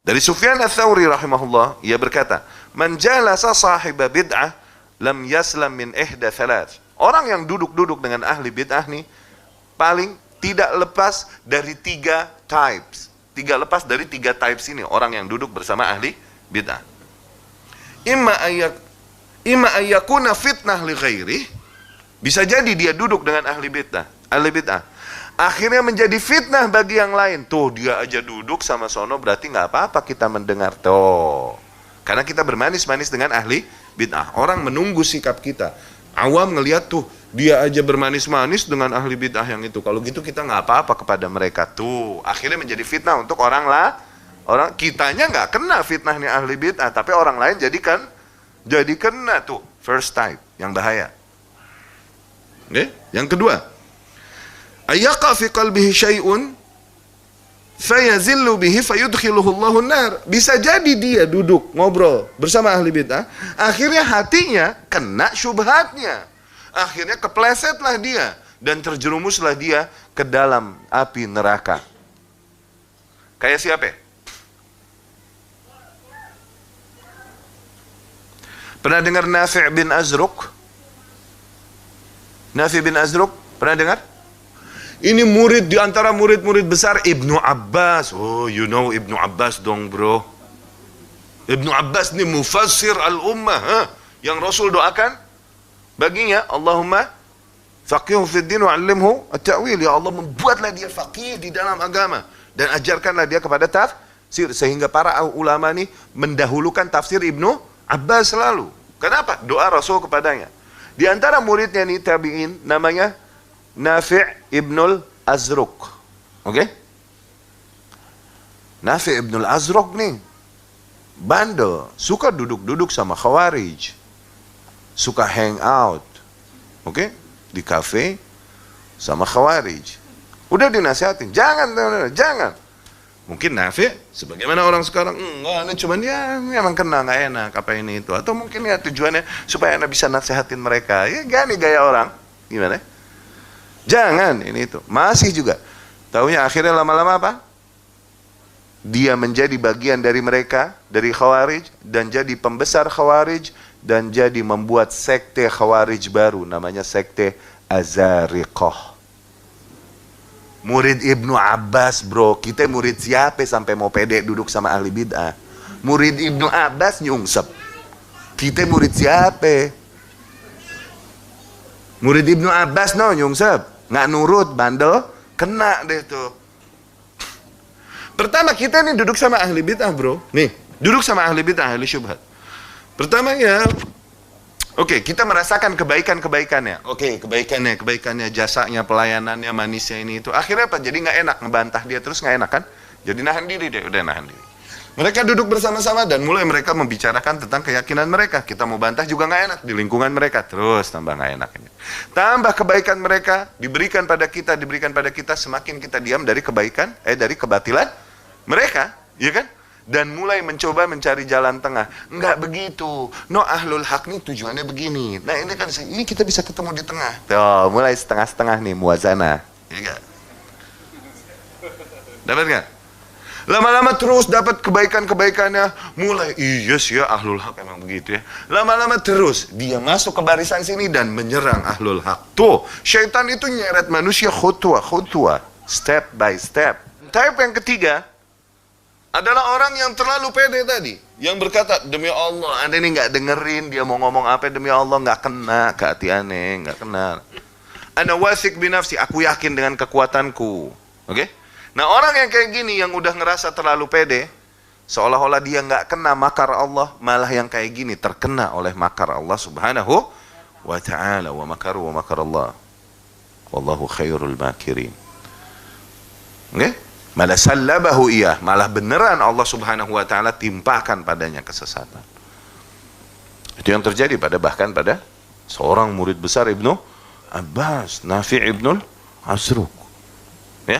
Dari Sufyan Ats-Tsauri rahimahullah, ia berkata, "Man jalasa sahiba bid'ah lam yaslam min ihda thalath." Orang yang duduk-duduk dengan ahli bid'ah nih paling tidak lepas dari tiga types. Tidak lepas dari tiga types ini orang yang duduk bersama ahli bid'ah. Imma ayyakuna fitnah li ghairi. Bisa jadi dia duduk dengan ahli bid'ah. Akhirnya menjadi fitnah bagi yang lain. Tuh dia aja duduk sama sono, berarti nggak apa-apa kita mendengar. Tuh. Karena kita bermanis-manis dengan ahli bid'ah. Orang menunggu sikap kita. Awam ngelihat tuh, dia aja bermanis-manis dengan ahli bid'ah yang itu. Kalau gitu kita nggak apa-apa kepada mereka. Tuh, akhirnya menjadi fitnah untuk orang kitanya nggak kena fitnahnya ahli bid'ah, tapi orang lain jadi kena tuh. First type, yang bahaya. Oke? Yang kedua, ayyaqa fi qalbihi syai'un fayazillu bihi fayudkhiluhu Allahu an-nar. Bisa jadi dia duduk ngobrol bersama ahli bid'ah, akhirnya hatinya kena syubhatnya. Akhirnya keplesetlah dia dan terjerumuslah dia ke dalam api neraka. Kayak siapa? Pernah dengar Nafi' bin Azruq? Nafi' bin Azruq, pernah dengar? Ini murid di antara murid-murid besar Ibnu Abbas. Oh, you know Ibnu Abbas dong, bro. Ibnu Abbas ini mufassir al-ummah, yang Rasul doakan baginya, Allahumma faqihu fid din wa 'allimhu at-ta'wil. Ya Allah, membuatlah dia faqih di dalam agama dan ajarkanlah dia kepada tafsir, sehingga para ulama ini mendahulukan tafsir Ibnu Abbas selalu. Kenapa? Doa Rasul kepadanya. Di antara muridnya nih tabi'in namanya Nafi' ibnul Azruq. Oke? Nafi' ibnul Azruq nih bandel, suka duduk-duduk sama Khawarij, suka hang out, oke, di kafe sama Khawarij. Udah dinasihatin, jangan. Mungkin Nafi' sebagaimana orang sekarang, enggak, cuman ya memang kena, nggak enak apa ini itu, atau mungkin ya tujuannya supaya Anda bisa nasihatin mereka. Ya gini gaya orang, gimana? Jangan ini itu. Masih juga. Taunya akhirnya lama-lama apa? Dia menjadi bagian dari mereka, dari Khawarij, dan jadi pembesar Khawarij, dan jadi membuat sekte Khawarij baru, namanya sekte Azariqah. Murid Ibnu Abbas, bro. Kita murid siapa sampai mau pede duduk sama ahli bid'ah? Murid Ibnu Abbas nyungsep. Kita murid siapa? Murid Ibnu Abbas nyungsep. Nggak nurut, bandel, kena deh tuh. Pertama, kita nih duduk sama ahli bid'ah, bro. Nih, duduk sama ahli bid'ah, ahli syubhat. Pertama ya, oke, kita merasakan kebaikannya. Oke, kebaikannya, jasanya, pelayanannya, manisnya ini itu. Akhirnya apa? Jadi nggak enak ngebantah dia terus, nggak enak kan? Jadi nahan diri deh, udah nahan diri. Mereka duduk bersama-sama dan mulai mereka membicarakan tentang keyakinan mereka. Kita mau bantah juga nggak enak di lingkungan mereka. Terus tambah nggak enak ini. Tambah kebaikan mereka diberikan pada kita, semakin kita diam dari dari kebatilan mereka, ya kan? Dan mulai mencoba mencari jalan tengah. Enggak begitu. No, ahlul haq nih tujuannya begini. Nah, ini kita bisa ketemu di tengah. Tuh, mulai setengah-setengah nih muwazanah. Ya enggak? Dapat enggak? Lama-lama terus dapat kebaikannya, mulai yes ya ahlul haq emang begitu ya. Lama-lama terus dia masuk ke barisan sini dan menyerang ahlul haq. Tuh, syaitan itu nyeret manusia khutwa, step by step. Type yang ketiga adalah orang yang terlalu pede tadi, yang berkata demi Allah, Anda ini nggak dengerin dia mau ngomong apa, demi Allah nggak kena ke hati aneh, nggak kena. Ana wasik binafsi, aku yakin dengan kekuatanku. Oke? Nah, orang yang kayak gini, yang udah ngerasa terlalu pede, seolah-olah dia nggak kena makar Allah, malah yang kayak gini terkena oleh makar Allah subhanahu wa ta'ala. Wa makaru wa makar Allah wallahu khairul makirin. Oke? Malah sallabahu iyah, malah beneran Allah subhanahu wa ta'ala timpakan padanya kesesatan. Itu yang terjadi bahkan pada seorang murid besar Ibnu Abbas, Nafi' ibnul Azruq.